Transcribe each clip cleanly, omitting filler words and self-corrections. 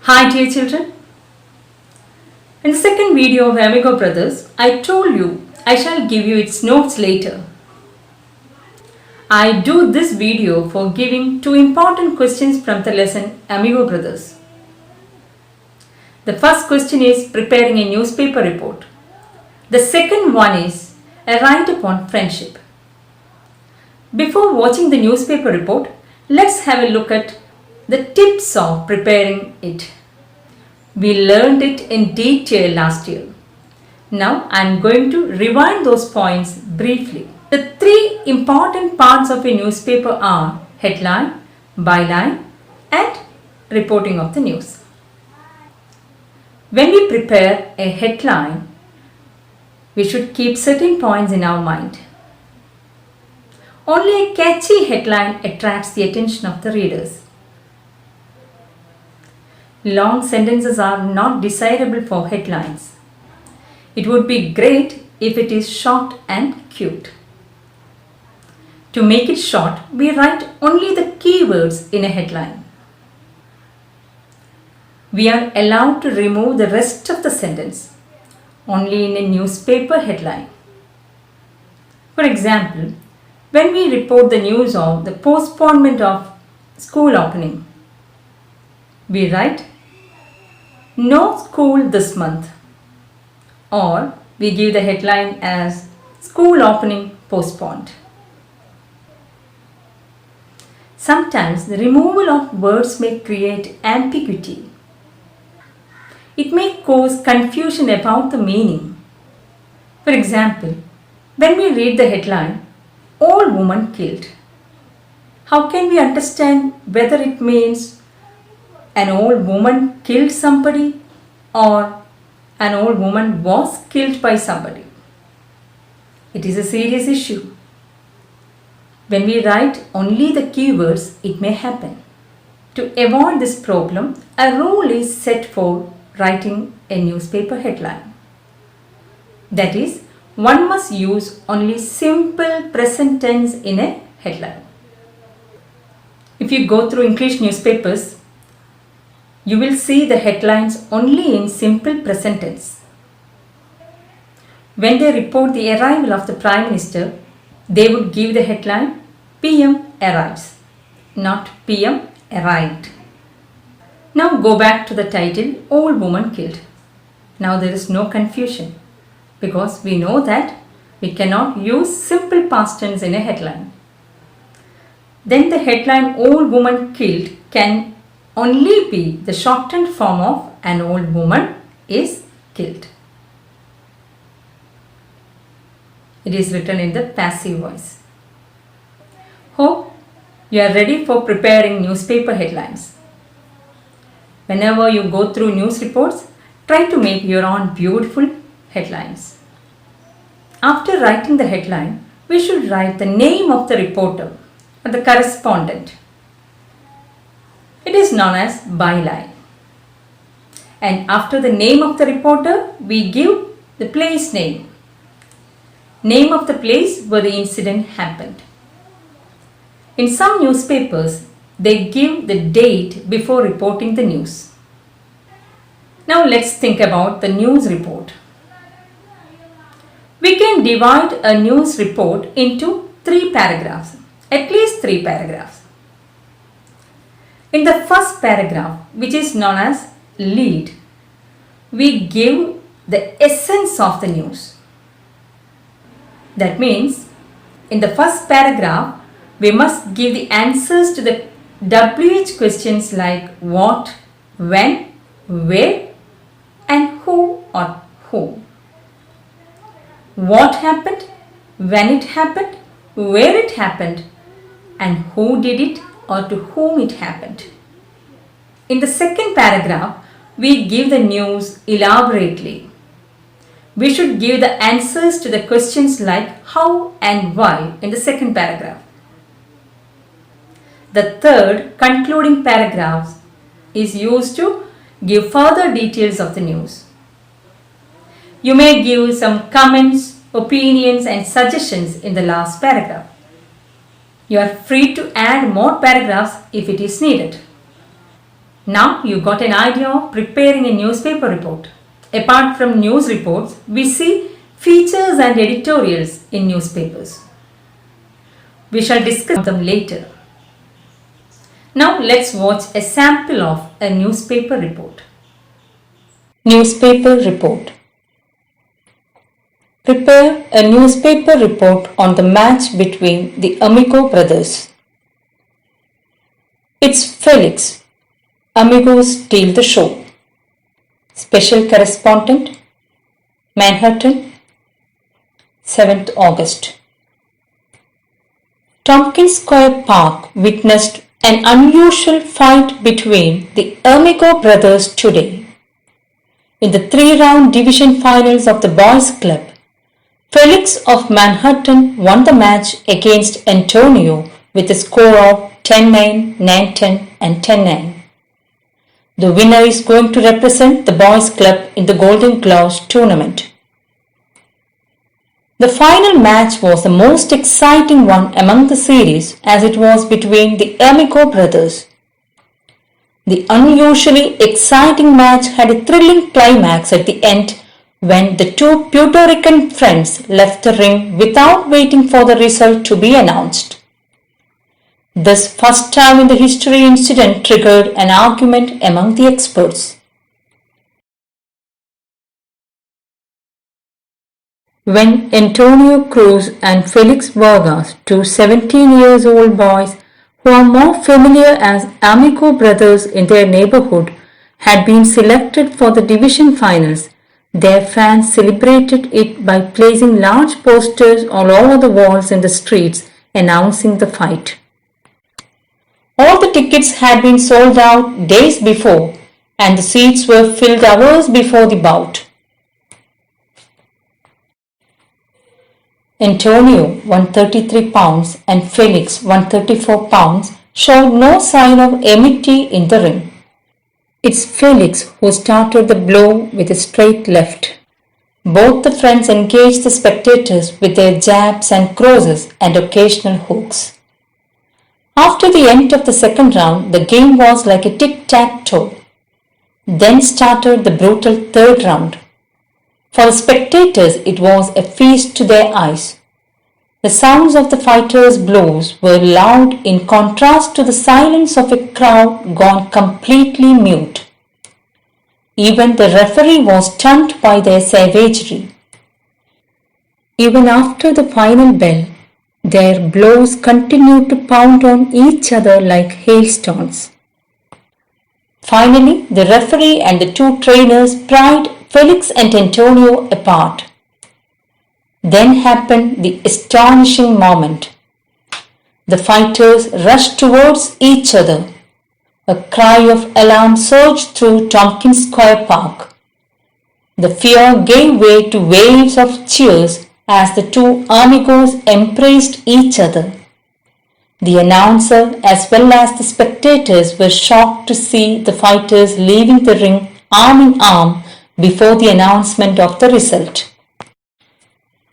Hi dear children. In the second video of Amigo Brothers, I told you I shall give you its notes later. I do this video for giving two important questions from the lesson Amigo Brothers. The first question is preparing a newspaper report. The second one is a write-up on friendship. Before watching the newspaper report, let's have a look at the tips of preparing it. We learned it in detail last year. Now I am going to rewind those points briefly. The three important parts of a newspaper are headline, byline, and reporting of the news. When we prepare a headline, we should keep certain points in our mind. Only a catchy headline attracts the attention of the readers. Long sentences are not desirable for headlines. It would be great if it is short and cute. To make it short, we write only the keywords in a headline. We are allowed to remove the rest of the sentence only in a newspaper headline. For example, when we report the news of the postponement of school opening, we write "No school this month," or we give the headline as "School opening postponed." Sometimes the removal of words may create ambiguity. It may cause confusion about the meaning. For example, when we read the headline, "Old woman killed," how can we understand whether it means an old woman killed somebody or an old woman was killed by somebody? It is a serious issue. When we write only the keywords, it may happen. To avoid this problem, a rule is set for writing a newspaper headline. That is, one must use only simple present tense in a headline. If you go through English newspapers, you will see the headlines only in simple present tense. When they report the arrival of the Prime Minister, they would give the headline "PM arrives," not "PM arrived." Now go back to the title "Old woman killed." Now there is no confusion because we know that we cannot use simple past tense in a headline. Then the headline "Old woman killed" can only be the shortened form of "an old woman is killed." It is written in the passive voice. Hope you are ready for preparing newspaper headlines. Whenever you go through news reports, try to make your own beautiful headlines. After writing the headline, we should write the name of the reporter or the correspondent. It is known as byline. And after the name of the reporter, we give the place name. Name of the place where the incident happened. In some newspapers, they give the date before reporting the news. Now let's think about the news report. We can divide a news report into 3 paragraphs, at least 3 paragraphs. In the first paragraph, which is known as lead, we give the essence of the news. That means, in the first paragraph, we must give the answers to the WH questions like what, when, where, and who or whom. What happened, when it happened, where it happened, and who did it or to whom it happened. In the second paragraph, we give the news elaborately. We should give the answers to the questions like how and why in the second paragraph. The third concluding paragraph is used to give further details of the news. You may give some comments, opinions and suggestions in the last paragraph. You are free to add more paragraphs if it is needed. Now you got an idea of preparing a newspaper report. Apart from news reports, we see features and editorials in newspapers. We shall discuss them later. Now let's watch a sample of a newspaper report. Newspaper report. Prepare a newspaper report on the match between the Amico brothers. It's Felix. Amigos steal the show. Special correspondent, Manhattan, 7th August. Tompkins Square Park witnessed an unusual fight between the Amico brothers today. In the 3-round division finals of the boys' club, Felix of Manhattan won the match against Antonio with a score of 10-9, 9-10 and 10-9. The winner is going to represent the boys' club in the Golden Gloves tournament. The final match was the most exciting one among the series as it was between the Amico brothers. The unusually exciting match had a thrilling climax at the end when the two Puerto Rican friends left the ring without waiting for the result to be announced. This first time in the history incident triggered an argument among the experts. When Antonio Cruz and Felix Vargas, two 17-year-old boys who are more familiar as Amico brothers in their neighborhood, had been selected for the division finals, their fans celebrated it by placing large posters all over the walls in the streets announcing the fight. All the tickets had been sold out days before and the seats were filled hours before the bout. Antonio, 133 pounds, and Felix, 134 pounds, showed no sign of enmity in the ring. It's Felix who started the blow with a straight left. Both the friends engaged the spectators with their jabs and crosses and occasional hooks. After the end of the second round, the game was like a tic-tac-toe. Then started the brutal third round. For the spectators, it was a feast to their eyes. The sounds of the fighters' blows were loud in contrast to the silence of a crowd gone completely mute. Even the referee was stunned by their savagery. Even after the final bell, their blows continued to pound on each other like hailstones. Finally, the referee and the two trainers pried Felix and Antonio apart. Then happened the astonishing moment. The fighters rushed towards each other. A cry of alarm surged through Tompkins Square Park. The fear gave way to waves of cheers as the two amigos embraced each other. The announcer as well as the spectators were shocked to see the fighters leaving the ring arm in arm before the announcement of the result.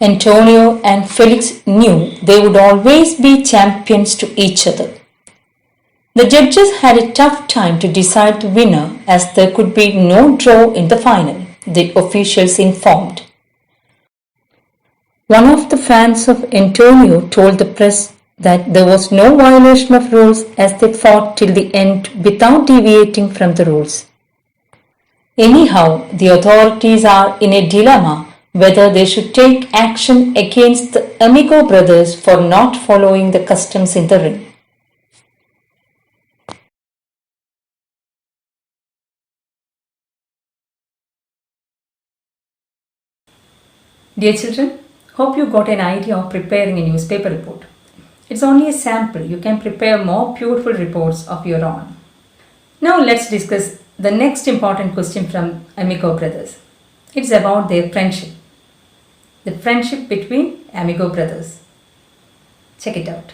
Antonio and Felix knew they would always be champions to each other. The judges had a tough time to decide the winner as there could be no draw in the final, the officials informed. One of the fans of Antonio told the press that there was no violation of rules as they fought till the end without deviating from the rules. Anyhow, the authorities are in a dilemma whether they should take action against the Amico brothers for not following the customs in the ring. Dear children, hope you got an idea of preparing a newspaper report. It's only a sample. You can prepare more beautiful reports of your own. Now let's discuss the next important question from Amico brothers. It's about their friendship. The friendship between Amico brothers. Check it out.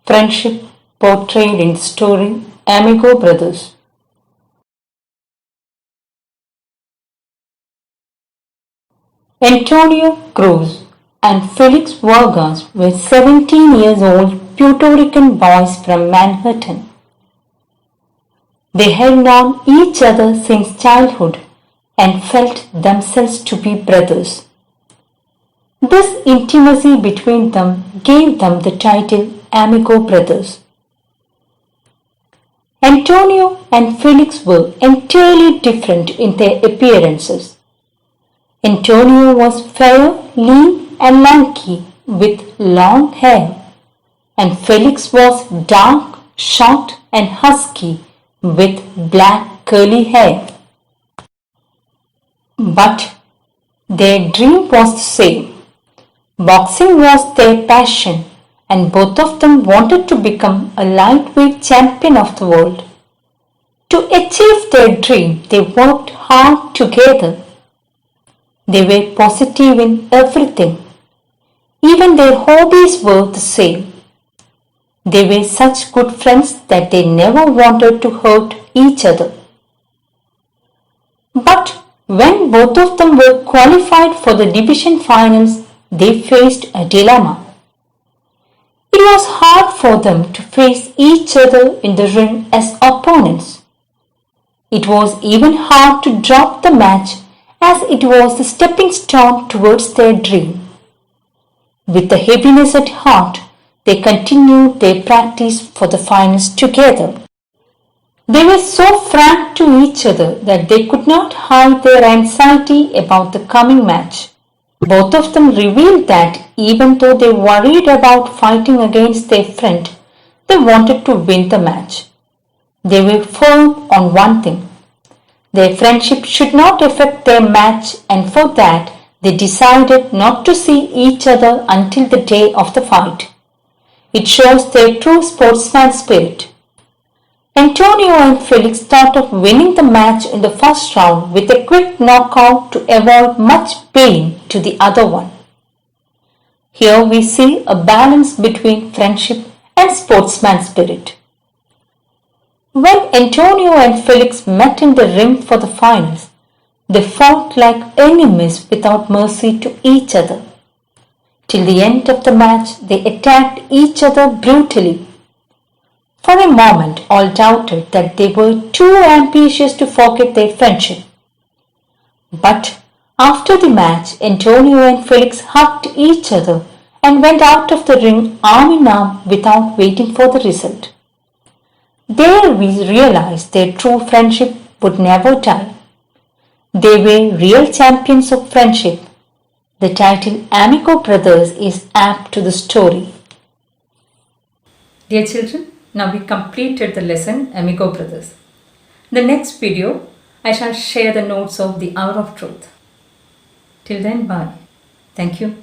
Friendship portrayed in the story Amico brothers. Antonio Cruz and Felix Vargas were 17 years old Puerto Rican boys from Manhattan. They had known each other since childhood and felt themselves to be brothers. This intimacy between them gave them the title Amigo Brothers. Antonio and Felix were entirely different in their appearances. Antonio was fair, lean and lanky with long hair, and Felix was dark, short and husky with black curly hair. But their dream was the same. Boxing was their passion, and both of them wanted to become a lightweight champion of the world. To achieve their dream, they worked hard together. They were positive in everything. Even their hobbies were the same. They were such good friends that they never wanted to hurt each other. But when both of them were qualified for the division finals, they faced a dilemma. It was hard for them to face each other in the ring as opponents. It was even hard to drop the match as it was the stepping stone towards their dream. With the heaviness at heart, they continued their practice for the finals together. They were so frank to each other that they could not hide their anxiety about the coming match. Both of them revealed that even though they worried about fighting against their friend, they wanted to win the match. They were firm on one thing. Their friendship should not affect their match, and for that they decided not to see each other until the day of the fight. It shows their true sportsman spirit. Antonio and Felix thought of winning the match in the first round with a quick knockout to avoid much pain to the other one. Here we see a balance between friendship and sportsman spirit. When Antonio and Felix met in the ring for the finals, they fought like enemies without mercy to each other. Till the end of the match, they attacked each other brutally. For a moment, all doubted that they were too ambitious to forget their friendship. But after the match, Antonio and Felix hugged each other and went out of the ring arm in arm without waiting for the result. There we realized their true friendship would never die. They were real champions of friendship. The title Amigo Brothers is apt to the story. Dear children, now we completed the lesson Amigo Brothers. In the next video, I shall share the notes of the Hour of Truth. Till then, bye. Thank you.